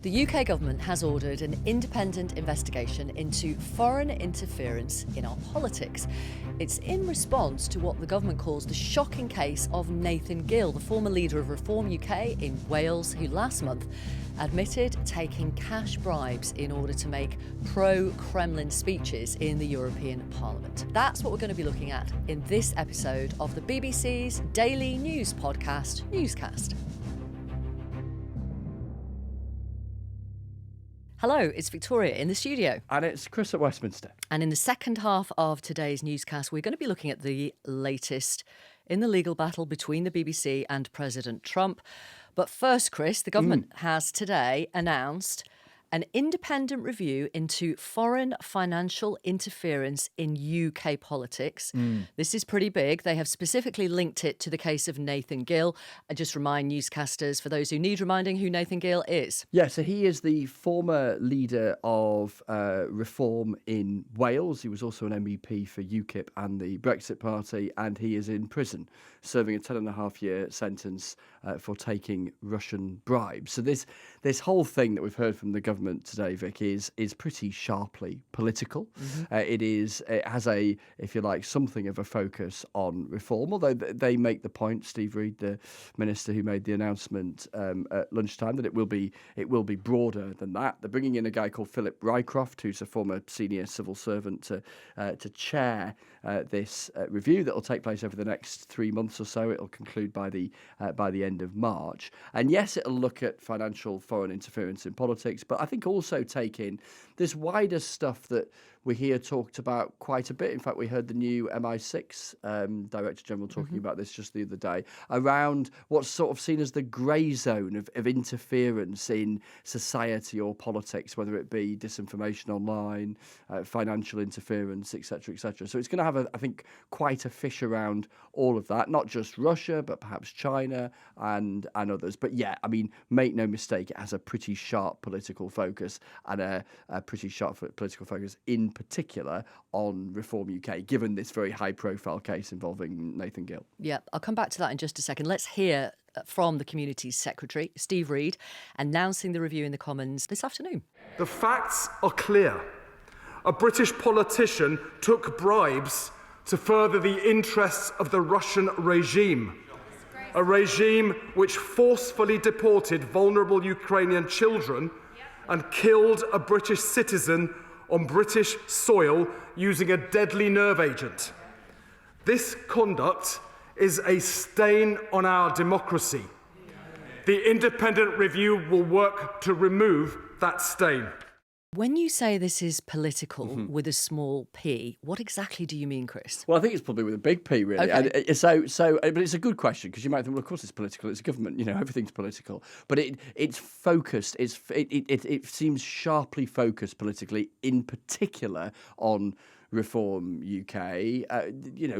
The UK government has ordered an independent investigation into foreign interference in our politics. It's in response to what the government calls the shocking case of Nathan Gill, the former leader of Reform UK in Wales, who last month admitted taking cash bribes in order to make pro-Kremlin speeches in the European Parliament. That's what we're going to be looking at in this episode of the BBC's daily news podcast, Newscast. Hello, it's Victoria in the studio. And it's Chris at Westminster. And in the second half of today's newscast, we're going to be looking at the latest in the legal battle between the BBC and President Trump. But first, Chris, the government has today announced an independent review into foreign financial interference in UK politics. This is pretty big. They have specifically linked it to the case of Nathan Gill. I just remind newscasters, for those who need reminding, who Nathan Gill is. Yeah, so he is the former leader of Reform in Wales. He was also an MEP for UKIP and the Brexit Party, and he is in prison, serving a 10.5-year sentence for taking Russian bribes. So this whole thing that we've heard from the government today, Vic, is pretty sharply political. It has a, if you like, something of a focus on reform, although they make the point, Steve Reid, the minister who made the announcement at lunchtime, that it will be broader than that. They're bringing in a guy called Philip Rycroft, who's a former senior civil servant, to chair this review that will take place over the next 3 months or so. It'll conclude by the end of March. And yes, it'll look at financial foreign interference in politics, but I think also take in this wider stuff that we hear talked about quite a bit. In fact, we heard the new MI6 Director General talking about this just the other day, around what's sort of seen as the grey zone of interference in society or politics, whether it be disinformation online, financial interference, etc., etc. So it's going to have, I think, quite a fish around all of that, not just Russia, but perhaps China and others. But yeah, I mean, make no mistake, it has a pretty sharp political focus and a pretty sharp political focus in particular on Reform UK, given this very high-profile case involving Nathan Gill. Yeah, I'll come back to that in just a second. Let's hear from the Communities Secretary, Steve Reid, announcing the review in the Commons this afternoon. The facts are clear. A British politician took bribes to further the interests of the Russian regime, a regime which forcefully deported vulnerable Ukrainian children and killed a British citizen on British soil using a deadly nerve agent. This conduct is a stain on our democracy. The independent review will work to remove that stain. When you say this is political with a small p, what exactly do you mean, Chris? Well, I think it's probably with a big P, really. Okay. But it's a good question, because you might think, well, of course it's political. It's government, everything's political. But it's focused. It seems sharply focused politically, in particular on Reform UK.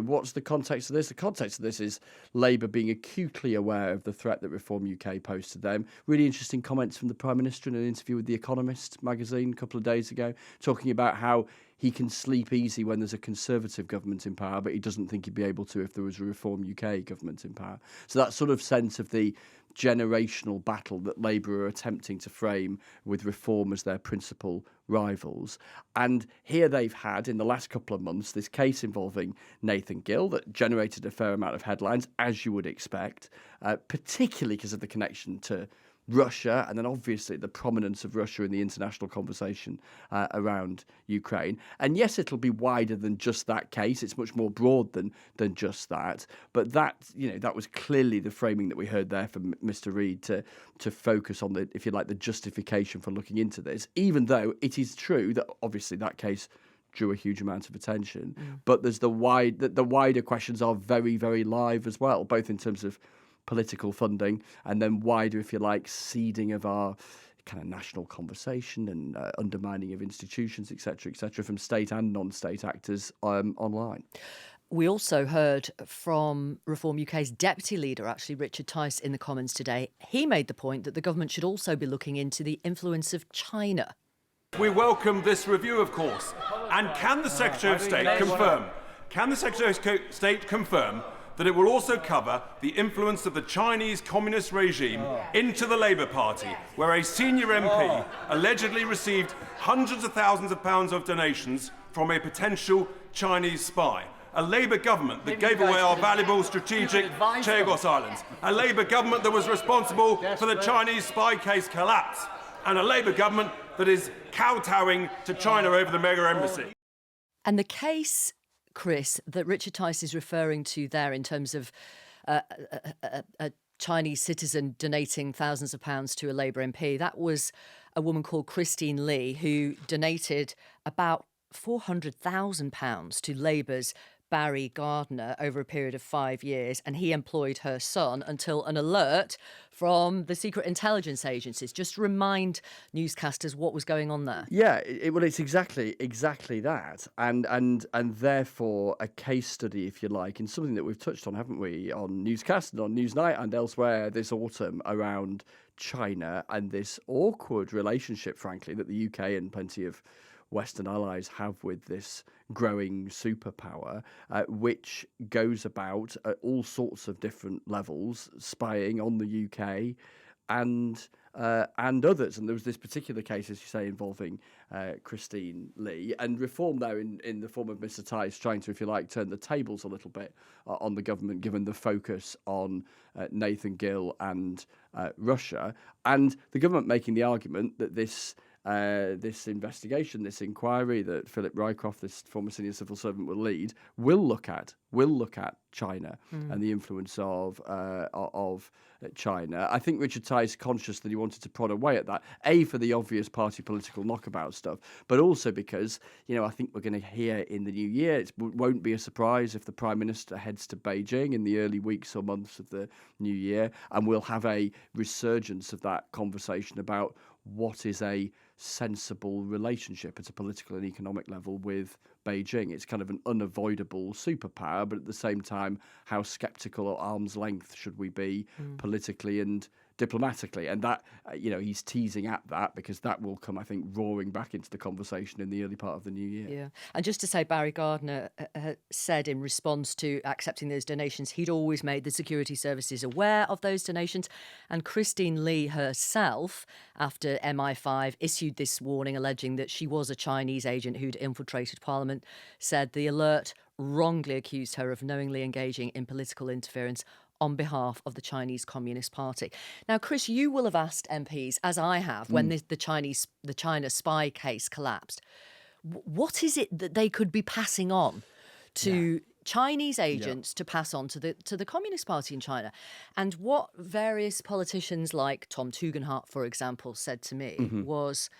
What's the context of this? The context of this is Labour being acutely aware of the threat that Reform UK posed to them. Really interesting comments from the Prime Minister in an interview with The Economist magazine a couple of days ago, talking about how he can sleep easy when there's a Conservative government in power, but he doesn't think he'd be able to if there was a Reform UK government in power. So that sort of sense of the generational battle that Labour are attempting to frame with Reform as their principal rivals. And here they've had, in the last couple of months, this case involving Nathan Gill that generated a fair amount of headlines, as you would expect, particularly because of the connection to Russia, and then obviously the prominence of Russia in the international conversation around Ukraine. And yes, it'll be wider than just that case. It's much more broad than just that. But that was clearly the framing that we heard there from Mr. Reid to focus on the, if you like, the justification for looking into this, even though it is true that obviously that case drew a huge amount of attention. But there's the wider questions are very, very live as well, both in terms of political funding and then wider, if you like, seeding of our kind of national conversation and undermining of institutions, etc., from state and non-state actors online. We also heard from Reform UK's deputy leader, actually, Richard Tice, in the Commons today. He made the point that the government should also be looking into the influence of China. We welcome this review, of course. And can the Secretary of State confirm that it will also cover the influence of the Chinese communist regime into the Labour Party, where a senior MP allegedly received hundreds of thousands of pounds of donations from a potential Chinese spy. A Labour government that gave away our valuable strategic Chagos Islands. A Labour government that was responsible for the Chinese spy case collapse. And a Labour government that is kowtowing to China over the mega embassy. And the case, Chris, that Richard Tice is referring to there in terms of a Chinese citizen donating thousands of pounds to a Labour MP, that was a woman called Christine Lee who donated about £400,000 to Labour's Barry Gardiner over a period of 5 years, and he employed her son until an alert from the secret intelligence agencies. Just remind newscasters what was going on there. Yeah, well, it's exactly that, and therefore a case study, if you like, in something that we've touched on, haven't we, on Newscast and on Newsnight and elsewhere this autumn around China and this awkward relationship, frankly, that the UK and plenty of Western allies have with this growing superpower, which goes about at all sorts of different levels, spying on the UK and others. And there was this particular case, as you say, involving Christine Lee, and reform there in the form of Mr. Tice trying to, if you like, turn the tables a little bit on the government, given the focus on Nathan Gill and Russia, and the government making the argument that this investigation, this inquiry that Philip Rycroft, this former senior civil servant, will lead, will look at China and the influence of China. I think Richard Tice, conscious that he wanted to prod away at that, A, for the obvious party political knockabout stuff, but also because, I think we're going to hear in the new year, it won't be a surprise if the Prime Minister heads to Beijing in the early weeks or months of the new year, and we'll have a resurgence of that conversation about what is a sensible relationship at a political and economic level with Beijing. It's kind of an unavoidable superpower, but at the same time, how sceptical or arm's length should we be politically and diplomatically? And that, he's teasing at that because that will come, I think, roaring back into the conversation in the early part of the new year. Yeah. And just to say, Barry Gardiner said in response to accepting those donations, he'd always made the security services aware of those donations. And Christine Lee herself, after MI5 issued this warning alleging that she was a Chinese agent who'd infiltrated Parliament, said the alert wrongly accused her of knowingly engaging in political interference on behalf of the Chinese Communist Party. Now, Chris, you will have asked MPs, as I have, when the China spy case collapsed, what is it that they could be passing on to Chinese agents to pass on to the Communist Party in China? And what various politicians like Tom Tugendhat, for example, said to me was,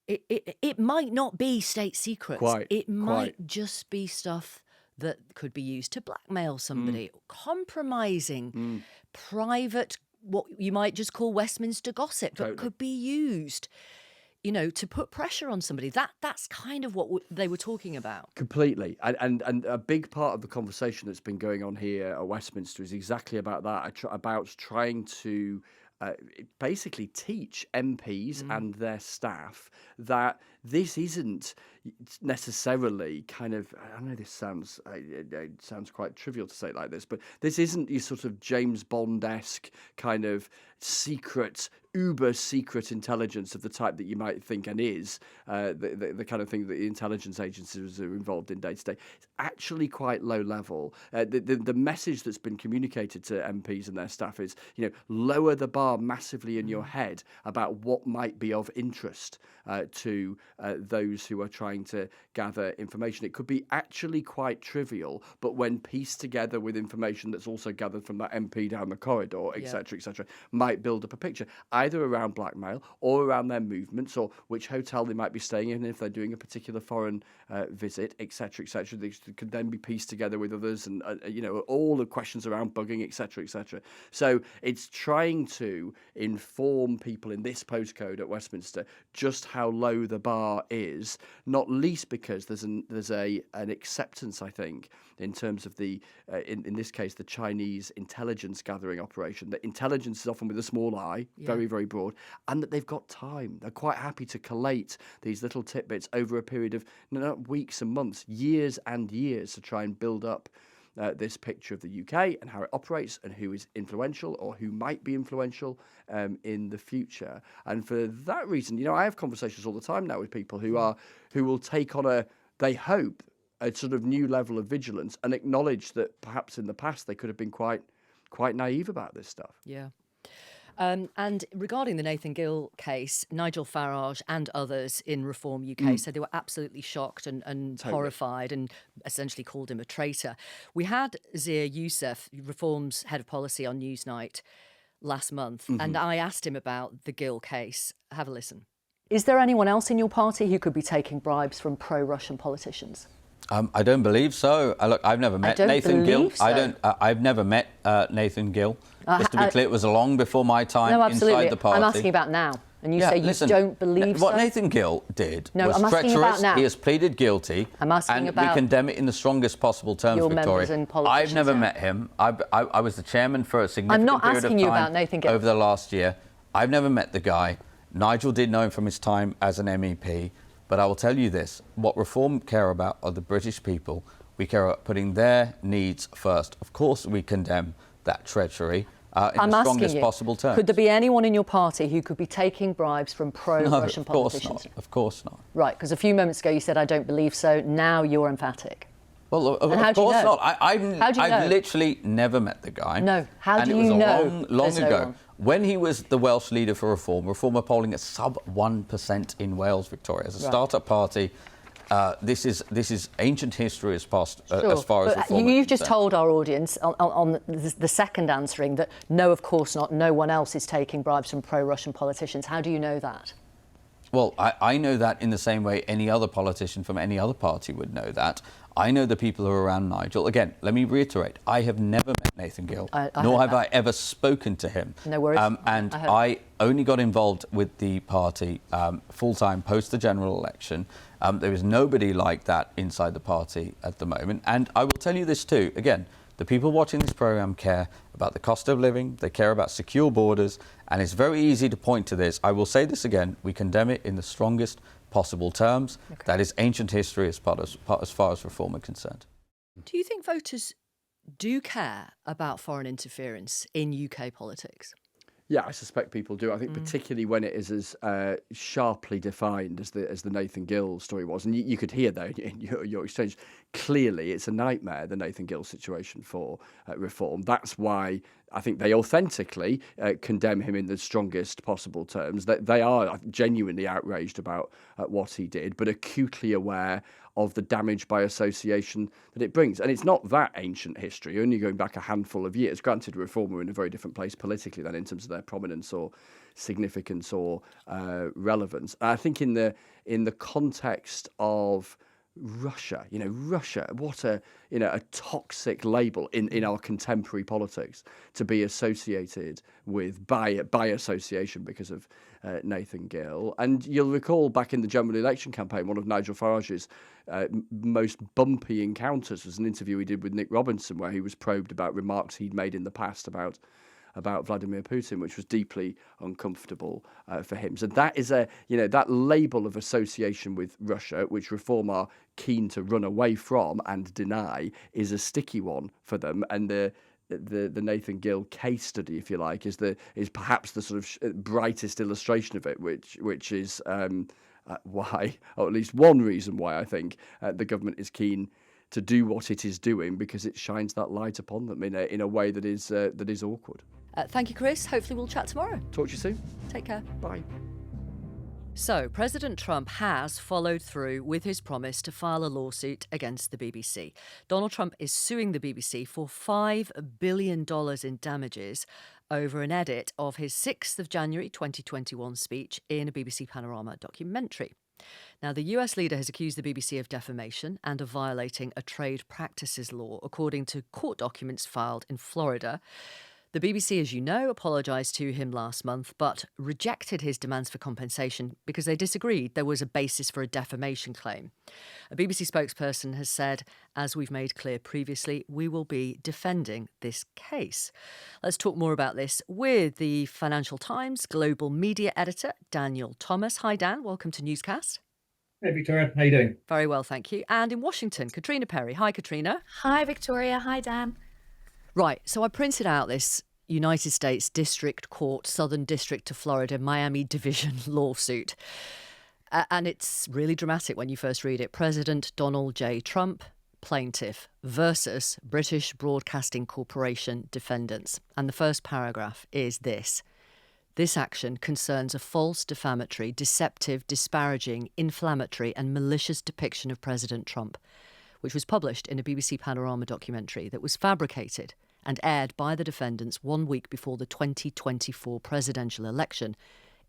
it might not be state secrets. It might just be stuff that could be used to blackmail somebody, compromising private, what you might just call Westminster gossip, but could be used, to put pressure on somebody. That's kind of what they were talking about. Completely. And a big part of the conversation that's been going on here at Westminster is exactly about that, about trying to basically teach MPs and their staff that this isn't necessarily kind of, I know this sounds it sounds quite trivial to say it like this, but this isn't your sort of James Bond-esque kind of secret, uber secret intelligence of the type that you might think and is the kind of thing that the intelligence agencies are involved in day to day. It's actually quite low level. The message that's been communicated to MPs and their staff is, lower the bar massively in your head about what might be of interest to those who are trying to gather information. It could be actually quite trivial, but when pieced together with information that's also gathered from that MP down the corridor, etc., might build up a picture, either around blackmail or around their movements or which hotel they might be staying in if they're doing a particular foreign visit, etc. They could then be pieced together with others and, all the questions around bugging, etc. So it's trying to inform people in this postcode at Westminster just how low the bar is, not least because there's an acceptance, I think, in terms of the, in this case, the Chinese intelligence gathering operation, that intelligence is often with a small I, very, very broad, and that they've got time. They're quite happy to collate these little tidbits over a period of not weeks and months, years and years to try and build up this picture of the UK and how it operates and who is influential or who might be influential in the future. And for that reason, I have conversations all the time now with people who will take on they hope, a sort of new level of vigilance and acknowledge that perhaps in the past they could have been quite naive about this stuff. Yeah. And regarding the Nathan Gill case, Nigel Farage and others in Reform UK said they were absolutely shocked and totally horrified and essentially called him a traitor. We had Zia Youssef, Reform's head of policy, on Newsnight last month, and I asked him about the Gill case. Have a listen. Is there anyone else in your party who could be taking bribes from pro-Russian politicians? I don't believe so. Look, I've never met Nathan Gill. So. I've never met Nathan Gill. Just to be clear, it was long before my time inside the party. I'm asking about now. And you say you don't believe what so? Nathan Gill did was I'm asking treacherous. about now. He has pleaded guilty. I'm asking about we condemn it in the strongest possible terms, your Victoria. members and politicians. I've never met him. I was the chairman for a significant period of time. I'm not asking you about Nathan Gill. Over the last year. I've never met the guy. Nigel did know him from his time as an MEP. But I will tell you this, what Reform care about are the British people. We care about putting their needs first. Of course, we condemn that treachery in the strongest possible terms. Could there be anyone in your party who could be taking bribes from pro-Russian politicians? No, of course not. Right, because a few moments ago you said, I don't believe so. Now you're emphatic. Well, of course not. I've literally never met the guy. No, how do you know? And it was long ago. When he was the Welsh leader for Reform were polling at sub 1% in Wales, Victoria. As a start-up party, this is ancient history as far as Reform. You've just told our audience on the second answering that no, of course not. No one else is taking bribes from pro-Russian politicians. How do you know that? Well, I know that in the same way any other politician from any other party would know that. I know the people who are around Nigel. Again, let me reiterate, I have never met Nathan Gill, nor have I ever spoken to him. No worries. And I only got involved with the party full-time post the general election. There is nobody like that inside the party at the moment. And I will tell you this too, again, the people watching this programme care about the cost of living, they care about secure borders, and it's very easy to point to this. I will say this again, we condemn it in the strongest possible terms. Okay. That is ancient history as far as Reform are concerned. Do you think voters do care about foreign interference in UK politics? Yeah, I suspect people do. I think particularly when it is as sharply defined as the Nathan Gill story was. And you could hear there in your exchange, clearly it's a nightmare, the Nathan Gill situation for Reform. That's why I think they authentically condemn him in the strongest possible terms. They are genuinely outraged about what he did, but acutely aware of the damage by association that it brings. And it's not that ancient history, only going back a handful of years. Granted, Reform were in a very different place politically than in terms of their prominence or significance or relevance. I think in the context of Russia, Russia, what a toxic label in our contemporary politics to be associated with by association because of Nathan Gill. And you'll recall back in the general election campaign, one of Nigel Farage's most bumpy encounters was an interview he did with Nick Robinson, where he was probed about remarks he'd made in the past about Vladimir Putin, which was deeply uncomfortable for him. So that is that label of association with Russia, which Reform are keen to run away from and deny, is a sticky one for them. And the Nathan Gill case study, if you like, is perhaps the sort of brightest illustration of it, which is why, or at least one reason why I think the government is keen to do what it is doing, because it shines that light upon them in a way that is awkward. Thank you, Chris. Hopefully we'll chat tomorrow. Talk to you soon. Take care. Bye. So, President Trump has followed through with his promise to file a lawsuit against the BBC. Donald Trump is suing the BBC for $5 billion in damages over an edit of his 6th of January 2021 speech in a BBC Panorama documentary. Now, the US leader has accused the BBC of defamation and of violating a trade practices law, according to court documents filed in Florida. The BBC, as you know, apologised to him last month, but rejected his demands for compensation because they disagreed there was a basis for a defamation claim. A BBC spokesperson has said, as we've made clear previously, we will be defending this case. Let's talk more about this with the Financial Times global media editor, Daniel Thomas. Hi, Dan. Welcome to Newscast. Hey, Victoria. How you doing? Very well, thank you. And in Washington, Katrina Perry. Hi, Katrina. Hi, Victoria. Hi, Dan. Right, so I printed out this United States District Court, Southern District of Florida, Miami Division lawsuit. And it's really dramatic when you first read it. President Donald J. Trump, plaintiff, versus British Broadcasting Corporation defendants. And the first paragraph is this. This action concerns a false, defamatory, deceptive, disparaging, inflammatory and malicious depiction of President Trump, which was published in a BBC Panorama documentary that was fabricated and aired by the defendants 1 week before the 2024 presidential election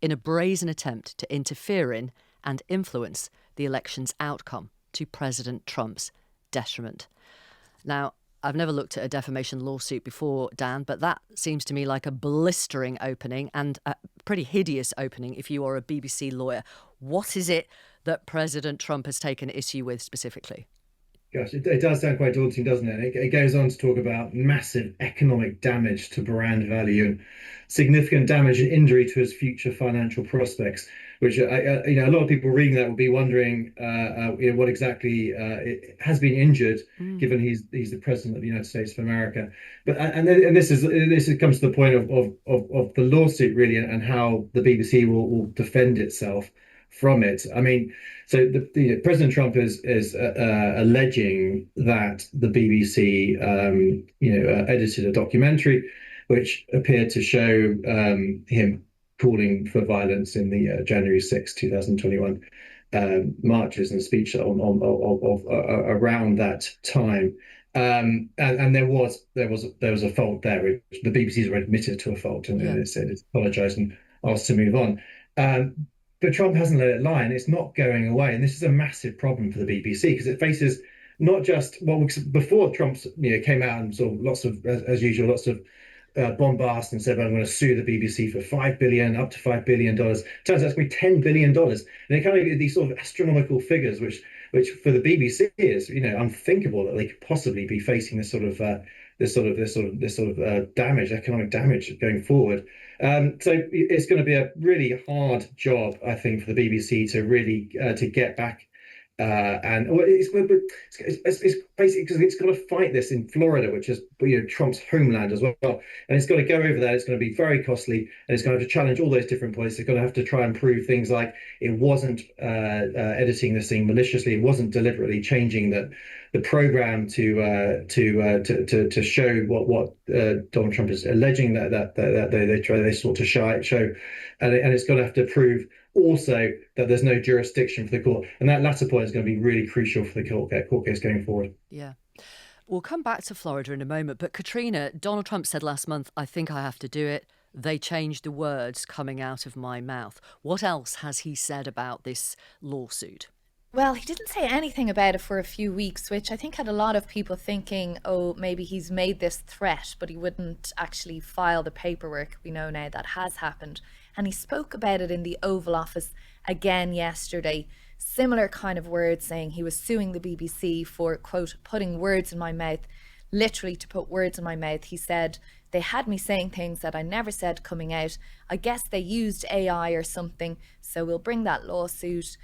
in a brazen attempt to interfere in and influence the election's outcome to President Trump's detriment. Now, I've never looked at a defamation lawsuit before, Dan, but that seems to me like a blistering opening and a pretty hideous opening if you are a BBC lawyer. What is it that President Trump has taken issue with specifically? Gosh, it does sound quite daunting, doesn't it? It goes on to talk about massive economic damage to brand value and significant damage and injury to his future financial prospects, which a lot of people reading that will be wondering what exactly it has been injured, given he's the president of the United States of America. But this comes to the point of the lawsuit really, and how the BBC will defend itself from it. I mean, so President Trump is alleging that the BBC, edited a documentary which appeared to show him calling for violence in the January 6, 2021 marches and speech around that time. And there was a fault there. Which the BBC's admitted to a fault, and it said it's apologised and asked to move on. But Trump hasn't let it lie, and it's not going away. And this is a massive problem for the BBC because it faces not just before Trump came out and sort of lots of bombast and said, I'm going to sue the BBC for $5 billion, up to $5 billion. Turns out it's going to be $10 billion. And it kind of these sort of astronomical figures, which for the BBC is unthinkable that they could possibly be facing this sort of damage, economic damage going forward. So it's going to be a really hard job, I think, for the BBC to really to get back. It's basically because it's got to fight this in Florida, which is Trump's homeland as well, and it's got to go over there. It's going to be very costly, and it's going to have to challenge all those different points. It's going to have to try and prove things like it wasn't editing this thing maliciously, it wasn't deliberately changing the program to show what Donald Trump is alleging that they sought to show, and it's going to have to prove also that there's no jurisdiction for the court. And that latter point is going to be really crucial for the court case going forward. Yeah. We'll come back to Florida in a moment. But Katrina, Donald Trump said last month, I think I have to do it. They changed the words coming out of my mouth. What else has he said about this lawsuit? Well, he didn't say anything about it for a few weeks, which I think had a lot of people thinking, oh, maybe he's made this threat, but he wouldn't actually file the paperwork. We know now that has happened. And he spoke about it in the Oval Office again yesterday. Similar kind of words, saying he was suing the BBC for, quote, putting words in my mouth, literally to put words in my mouth. He said, they had me saying things that I never said coming out. I guess they used AI or something, so we'll bring that lawsuit.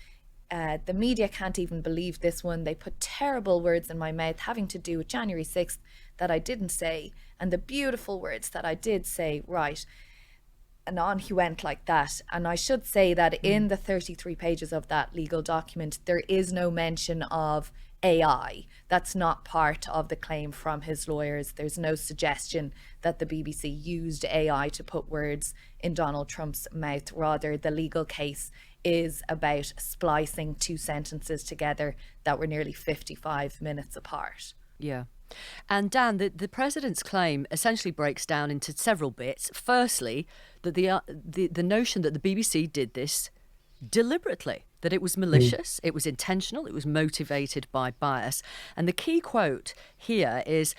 The media can't even believe this one. They put terrible words in my mouth having to do with January 6th that I didn't say, and the beautiful words that I did say, right. And on he went like that. And I should say that in the 33 pages of that legal document, there is no mention of AI. That's not part of the claim from his lawyers. There's no suggestion that the BBC used AI to put words in Donald Trump's mouth. Rather, the legal case is about splicing two sentences together that were nearly 55 minutes apart. Yeah. And Dan, the president's claim essentially breaks down into several bits. Firstly, that the notion that the BBC did this deliberately, that it was malicious, it was intentional, it was motivated by bias. And the key quote here is,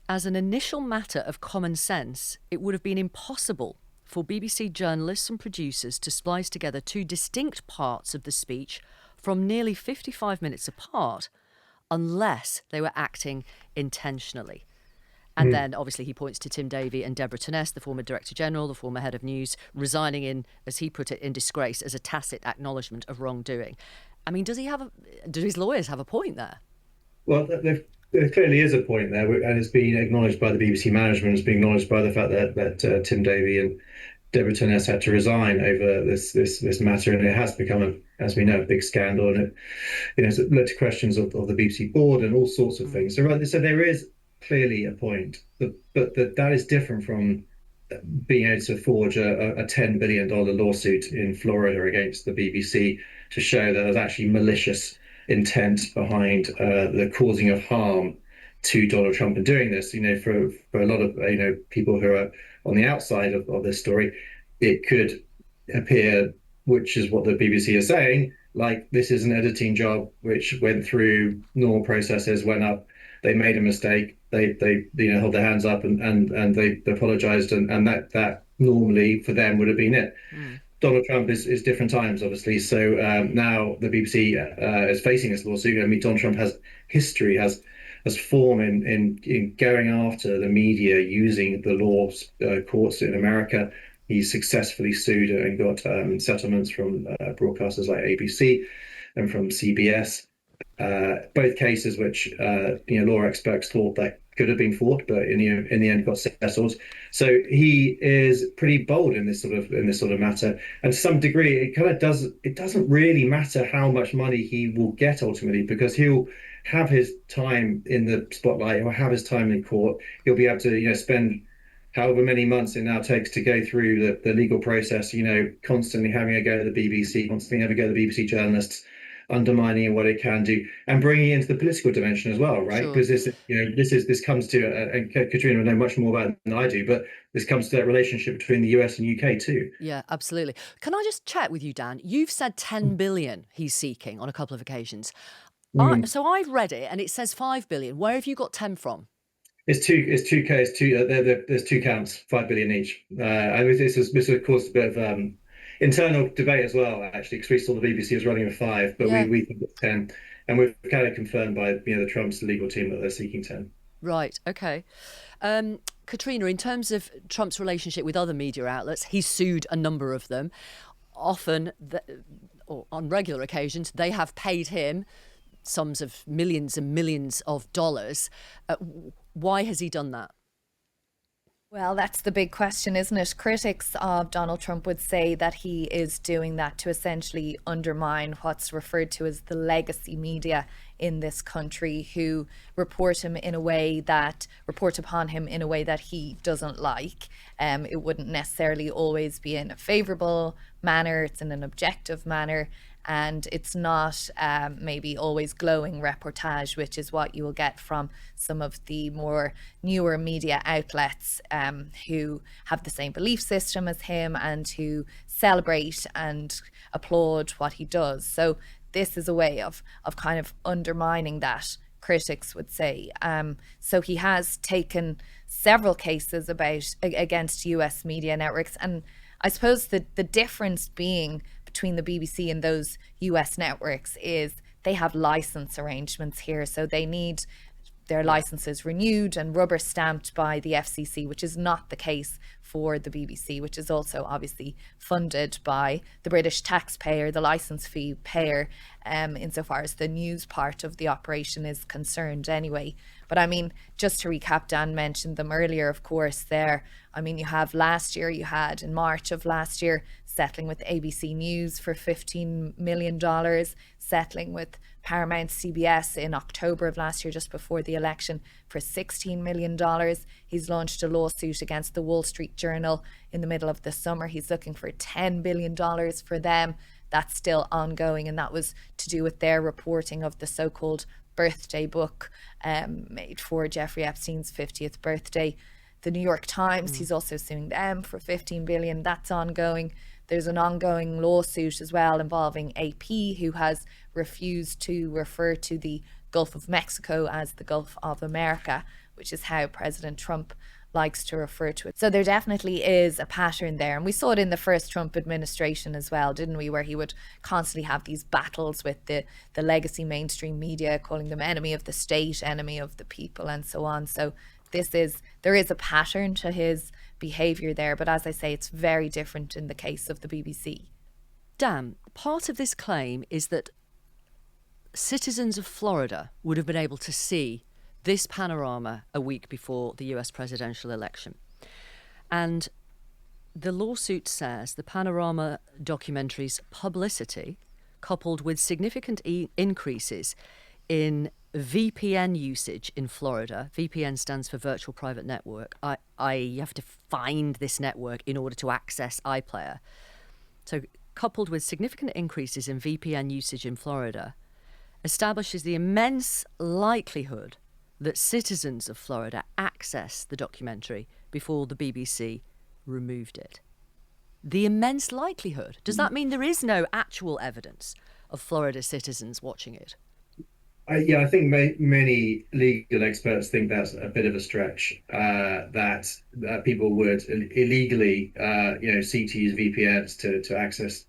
as an initial matter of common sense, it would have been impossible for BBC journalists and producers to splice together two distinct parts of the speech from nearly 55 minutes apart, unless they were acting intentionally. And then, obviously, he points to Tim Davie and Deborah Turness, the former Director General, the former head of news, resigning in, as he put it, in disgrace as a tacit acknowledgement of wrongdoing. I mean, do his lawyers have a point there? Well, there clearly is a point there, and it's been acknowledged by the BBC management. It's been acknowledged by the fact that Tim Davie and Deborah Turness had to resign over this matter, and it has become, as we know, a big scandal, and it's led to questions of the BBC board and all sorts of things. So there is clearly a point, but that is different from being able to forge a $10 billion lawsuit in Florida against the BBC to show that there's actually malicious intent behind the causing of harm to Donald Trump in doing this. For a lot of people who are on the outside of this story, it could appear, which is what the BBC is saying, like this is an editing job which went through normal processes, went up, they made a mistake, they held their hands up and they apologized, and that normally for them would have been it. Donald Trump is different times, obviously. So now the BBC is facing this lawsuit. I mean, Donald Trump has history, has form in going after the media using the law courts in America. He successfully sued and got settlements from broadcasters like ABC and from CBS. Both cases which law experts thought that could have been fought, but in the end got settled. So he is pretty bold in this sort of matter, and to some degree, it doesn't really matter how much money he will get ultimately, because he'll have his time in the spotlight, he'll have his time in court, he'll be able to spend however many months it now takes to go through the legal process, constantly having a go at the BBC, constantly having a go at the BBC journalists, undermining what it can do, and bringing it into the political dimension as well, right? Sure. Because this comes to, and Katrina will know much more about it than I do, but this comes to that relationship between the US and UK too. Yeah, absolutely. Can I just check with you, Dan? You've said 10 billion he's seeking on a couple of occasions. So I've read it, and it says 5 billion. Where have you got 10 from? There's two counts, 5 billion each. This has caused a bit of internal debate as well, actually, because we saw the BBC was running with 5, but we think it's 10, and we've kind of confirmed by the Trump's legal team that they're seeking 10. Right. Okay. Katrina, in terms of Trump's relationship with other media outlets, he's sued a number of them. Often, or on regular occasions, they have paid him sums of millions and millions of dollars. Why has he done that? Well, that's the big question, isn't it? Critics of Donald Trump would say that he is doing that to essentially undermine what's referred to as the legacy media in this country, who report upon him in a way that he doesn't like. It wouldn't necessarily always be in a favourable manner, it's in an objective manner, and it's not maybe always glowing reportage, which is what you will get from some of the more newer media outlets who have the same belief system as him and who celebrate and applaud what he does. So this is a way of kind of undermining that, critics would say. So he has taken several cases against US media networks, and I suppose the difference being between the BBC and those US networks is they have license arrangements here, so they need their licenses renewed and rubber stamped by the FCC, which is not the case for the BBC, which is also obviously funded by the British taxpayer, the license fee payer, insofar as the news part of the operation is concerned anyway. But I mean, just to recap, Dan mentioned them earlier, of course, there. I mean, you had in March of last year, settling with ABC News for $15 million, settling with Paramount CBS in October of last year, just before the election, for $16 million. He's launched a lawsuit against the Wall Street Journal in the middle of the summer. He's looking for $10 billion for them. That's still ongoing, and that was to do with their reporting of the so-called birthday book made for Jeffrey Epstein's 50th birthday. The New York Times, he's also suing them for $15 billion. That's ongoing. There's an ongoing lawsuit as well involving AP, who has refused to refer to the Gulf of Mexico as the Gulf of America, which is how President Trump likes to refer to it. So there definitely is a pattern there. And we saw it in the first Trump administration as well, didn't we? Where he would constantly have these battles with the legacy mainstream media, calling them enemy of the state, enemy of the people, and so on. So there is a pattern to his behaviour there, but as I say, it's very different in the case of the BBC. Dan, part of this claim is that citizens of Florida would have been able to see this panorama a week before the US presidential election. And the lawsuit says the Panorama documentary's publicity, coupled with significant increases in VPN usage in Florida — VPN stands for Virtual Private Network, you have to find this network in order to access iPlayer. So coupled with significant increases in VPN usage in Florida, establishes the immense likelihood that citizens of Florida accessed the documentary before the BBC removed it. The immense likelihood. Does that mean there is no actual evidence of Florida citizens watching it? I think many legal experts think that's a bit of a stretch, that people would illegally, seek to use VPNs to access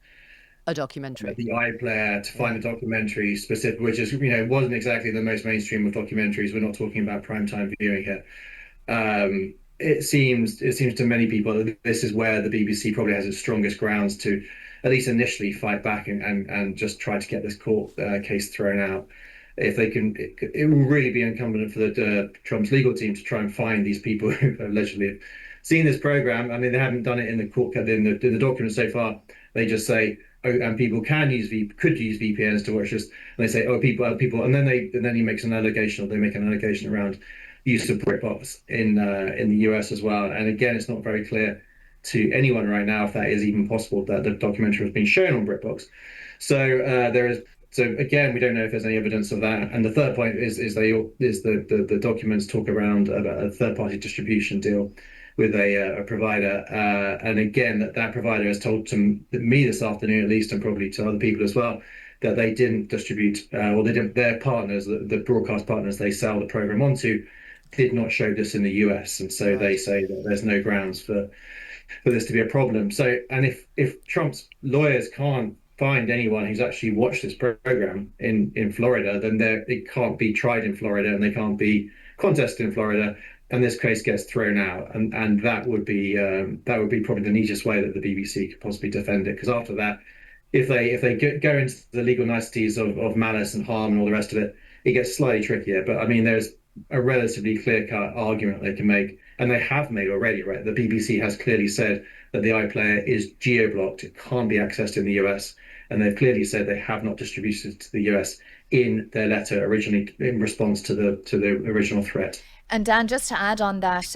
A documentary. the iPlayer to find a documentary specific, which is, wasn't exactly the most mainstream of documentaries. We're not talking about primetime viewing here. It seems to many people that this is where the BBC probably has its strongest grounds to at least initially fight back and just try to get this court case thrown out. If they can, it will really be incumbent for the Trump's legal team to try and find these people who allegedly have seen this program. I mean, they haven't done it in the court in the document so far. They just say, oh, and people could use VPNs to watch this. And they say, oh, people, and then he makes an allegation, or they make an allegation around use of BritBox in the US as well. And again, it's not very clear to anyone right now if that is even possible, that the documentary has been shown on BritBox. So again, we don't know if there's any evidence of that. And the third point is the documents talk around about a third-party distribution deal with a provider. And again, that provider has told me this afternoon, at least, and probably to other people as well, that they didn't distribute, or they didn't. Their partners, the broadcast partners they sell the program onto, did not show this in the US, and so they say that there's no grounds for this to be a problem. So, and if Trump's lawyers can't find anyone who's actually watched this program in Florida, then it can't be tried in Florida, and they can't be contested in Florida, and this case gets thrown out, and that would be probably the neatest way that the BBC could possibly defend it. Because after that, if they go into the legal niceties of malice and harm and all the rest of it, it gets slightly trickier. But I mean, there's a relatively clear-cut argument they can make, and they have made already, right? The BBC has clearly said that the iPlayer is geo-blocked; it can't be accessed in the US, and they've clearly said they have not distributed to the US in their letter originally in response to the original threat. And Dan, just to add on that,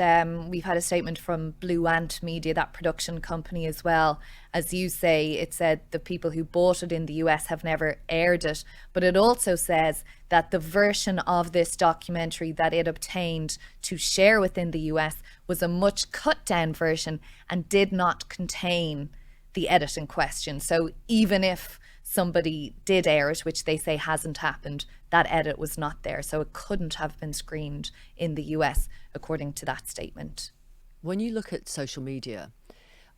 we've had a statement from Blue Ant Media, that production company as well. As you say, it said the people who bought it in the US have never aired it, but it also says that the version of this documentary that it obtained to share within the US was a much cut down version and did not contain the edit in question. So even if somebody did air it, which they say hasn't happened, that edit was not there. So it couldn't have been screened in the US, according to that statement. When you look at social media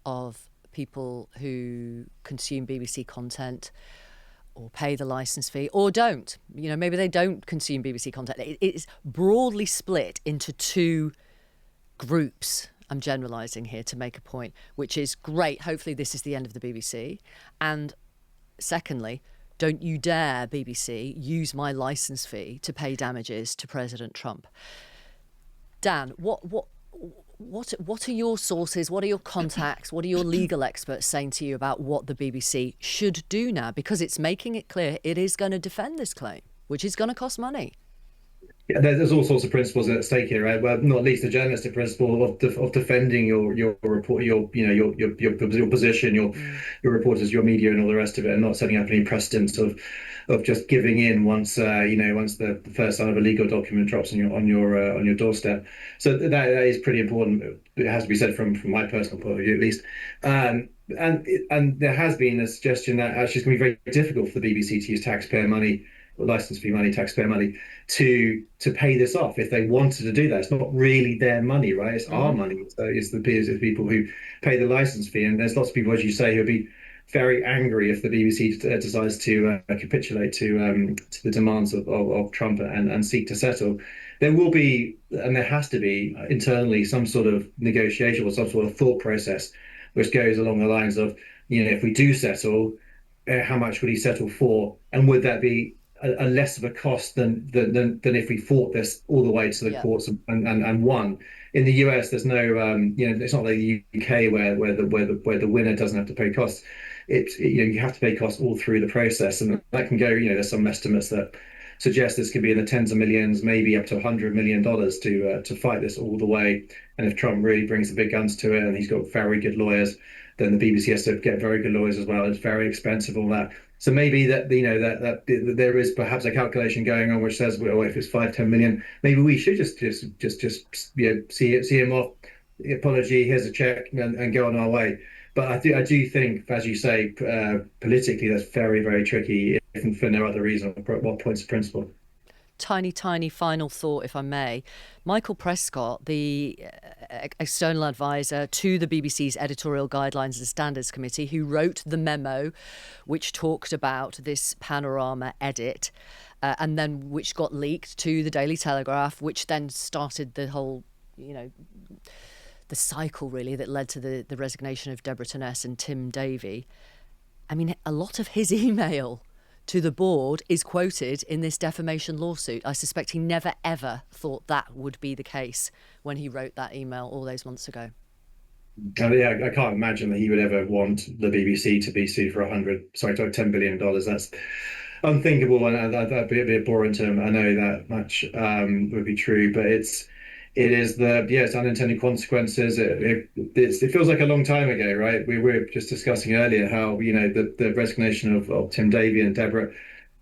of people who consume BBC content or pay the license fee or don't, maybe they don't consume BBC content, it is broadly split into two groups. I'm generalising here to make a point, which is great. Hopefully this is the end of the BBC. And secondly, don't you dare, BBC, use my licence fee to pay damages to President Trump. Dan, what are your sources? What are your contacts? What are your legal experts saying to you about what the BBC should do now? Because it's making it clear it is going to defend this claim, which is going to cost money. Yeah, there's all sorts of principles at stake here, right? Well, not least the journalistic principle of defending your report, your position, your reporters, your media, and all the rest of it, and not setting up any precedents of just giving in once once the first sign of a legal document drops on your doorstep. So that is pretty important. It has to be said from my personal point of view, at least. And there has been a suggestion that actually it's going to be very difficult for the BBC to use taxpayer money, license fee money, taxpayer money, to pay this off if they wanted to do that. It's not really their money, right? It's our money. So it's the people who pay the license fee, and there's lots of people, as you say, who'll be very angry if the BBC decides to capitulate to the demands of Trump and seek to settle. There will be, and there has to be internally, some sort of negotiation or some sort of thought process which goes along the lines of, if we do settle, how much would he settle for, and would that be a less of a cost than if we fought this all the way to the courts and won. In the US, there's no, it's not like the UK where the winner doesn't have to pay costs. You have to pay costs all through the process, and that can go. There's some estimates that suggest this could be in the tens of millions, maybe up to $100 million to fight this all the way. And if Trump really brings the big guns to it, and he's got very good lawyers, then the BBC has to get very good lawyers as well. It's very expensive, all that. So maybe that that there is perhaps a calculation going on which says, well, if it's 5-10 million, maybe we should just see him off. Apology, here's a check, and go on our way. But I do think, as you say, politically, that's very, very tricky, if for no other reason. What points of principle? Tiny final thought, if I may. Michael Prescott, the external advisor to the BBC's editorial guidelines and standards committee, who wrote the memo which talked about this panorama edit, and then which got leaked to the Daily Telegraph, which then started the whole, the cycle really that led to the resignation of Deborah Turness and Tim Davie. I mean, a lot of his email to the board is quoted in this defamation lawsuit. I suspect he never, ever thought that would be the case when he wrote that email all those months ago. Yeah, I can't imagine that he would ever want the BBC to be sued for $10 billion. That's unthinkable, and that'd be a boring term. I know that much would be true, but it's unintended consequences. It feels like a long time ago, right? We were just discussing earlier how the resignation of Tim Davie and Deborah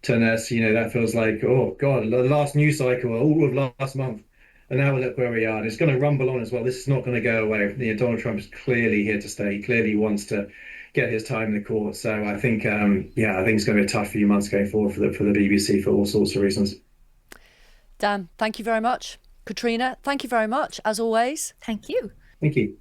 Turness. That feels like, oh God, the last news cycle, all of last month, and now look where we are. And it's going to rumble on as well. This is not going to go away. Donald Trump is clearly here to stay. He clearly wants to get his time in the court. So I think, I think it's going to be a tough few months going forward for the BBC for all sorts of reasons. Dan, thank you very much. Katrina, thank you very much, as always. Thank you. Thank you.